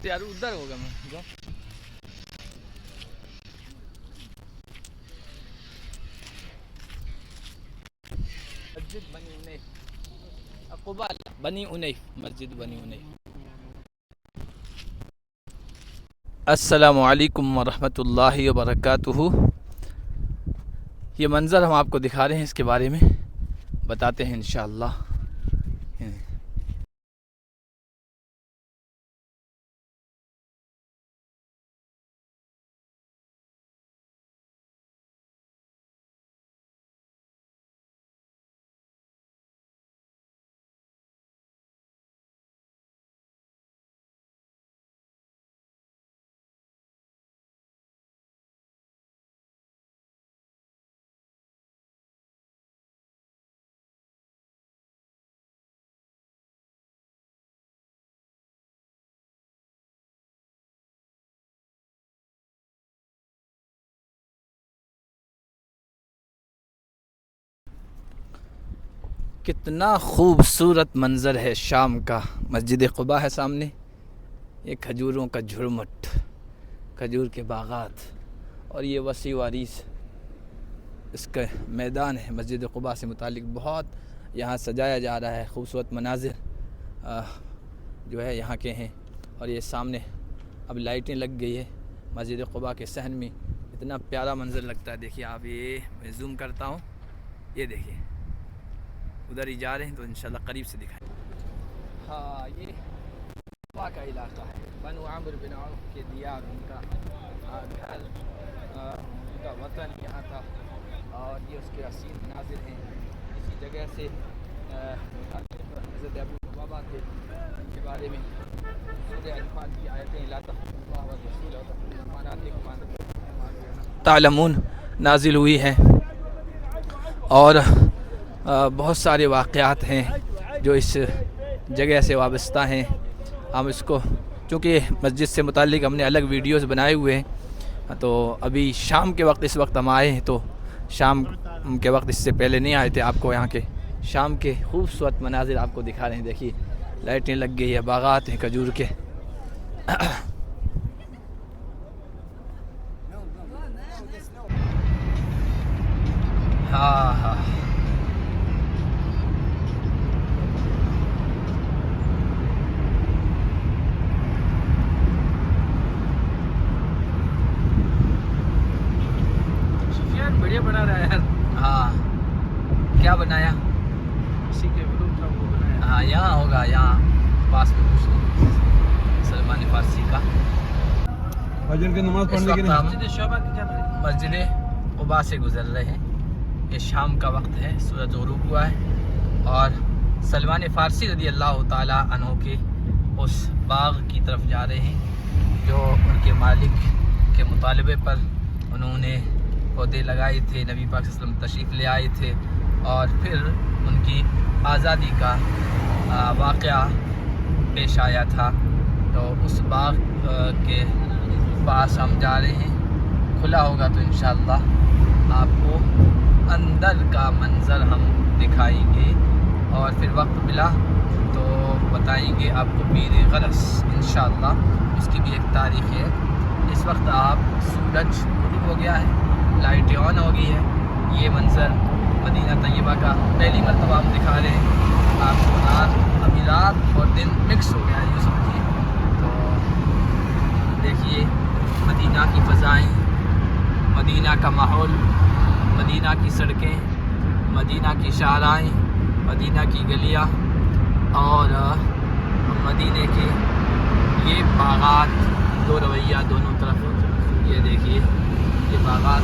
यार उधर होगा मैं जो मस्जिद बनी उनैफ कुबा बनी उनैफ मस्जिद बनी उनैफ। अस्सलामु अलैकुम वरहमतुल्लाहि वबरकातुहू। ये मंज़र हम आपको दिखा रहे हैं, इसके बारे में बताते हैं इंशाअल्लाह। कितना खूबसूरत मंज़र है शाम का। मस्जिद कुबा है सामने, ये खजूरों का झुरमुट, खजूर के बागात और ये वसी वारिस इसका मैदान है। मस्जिद कुबा से मुतालिक बहुत यहाँ सजाया जा रहा है, खूबसूरत मनाजिर जो है यहाँ के हैं। और ये सामने अब लाइटें लग गई है मस्जिद कुबा के सहन में, इतना प्यारा मंज़र लगता है। देखिए आप, ये मैं जूम करता हूँ, ये देखिए उधर ही जा रहे हैं तो इंशाल्लाह करीब से दिखाएं। हाँ, ये कुबा का इलाका है, बनु आमिर बिन औफ के दियार, उनका घर, उनका वतन यहाँ था और ये उसके असील मनाजिर हैं। इसी जगह से हज़रत अबू लुबाबा थे, उनके बारे में सूरह अनफाल की आयतें ला तख़्फ़ुल्लाह व रसूलहू तालमून नाजिल हुई हैं और बहुत सारे वाक़यात हैं जो इस जगह से वाबस्ता हैं। हम इसको चूँकि मस्जिद से मुताल्लिक़ हमने अलग वीडियोस बनाए हुए हैं, तो अभी शाम के वक्त इस वक्त हम आए हैं, तो शाम के वक्त इससे पहले नहीं आए थे। आपको यहाँ के शाम के खूबसूरत मनाजिर आपको दिखा रहे हैं। देखिए लाइटें लग गई है, बागात हैं खजूर के। हाँ हाँ, बढ़िया बना रहा है यार। हाँ, क्या बनाया? इसी के ग्रुप था वो बनाया। हाँ, यहाँ होगा, यहाँ पास में कुछ नहीं, सलमान फारसी का। फजर की नमाज पढ़ने के लिए मस्जिद कुबा से गुजर रहे हैं। ये शाम का वक्त है, सूरज ग़ुरूब हुआ है और सलमान फारसी रज़ी अल्लाह ताला अन्हु के उस बाग की तरफ जा रहे हैं जो उनके मालिक के मुतालबे पर उन्होंने पौधे लगाए थे। नबी पाक सल्लल्लाहु अलैहि वसल्लम तशरीफ़ ले आए थे और फिर उनकी आज़ादी का वाक़या पेश आया था। तो उस बाग के पास हम जा रहे हैं, खुला होगा तो इंशाअल्लाह आपको अंदर का मंज़र हम दिखाएंगे और फिर वक्त मिला तो बताएंगे आपको पीर गरस इंशाअल्लाह। उसकी भी एक तारीख़ है। इस वक्त आप सूरज ग़ुरूब हो गया है, लाइटें ऑन हो गई है। ये मंज़र मदीना तैयबा का पहली मरतबा हम दिखा रहे हैं आपको। अभी रात और दिन मिक्स हो गया है, यूँ समझिए। तो देखिए मदीना की फ़ज़ाएँ, मदीना का माहौल, मदीना की सड़कें, मदीना की शाहराएँ, मदीना की गलियाँ और मदीने के ये बागात, दो रवैया दोनों तरफ। ये देखिए ये बागात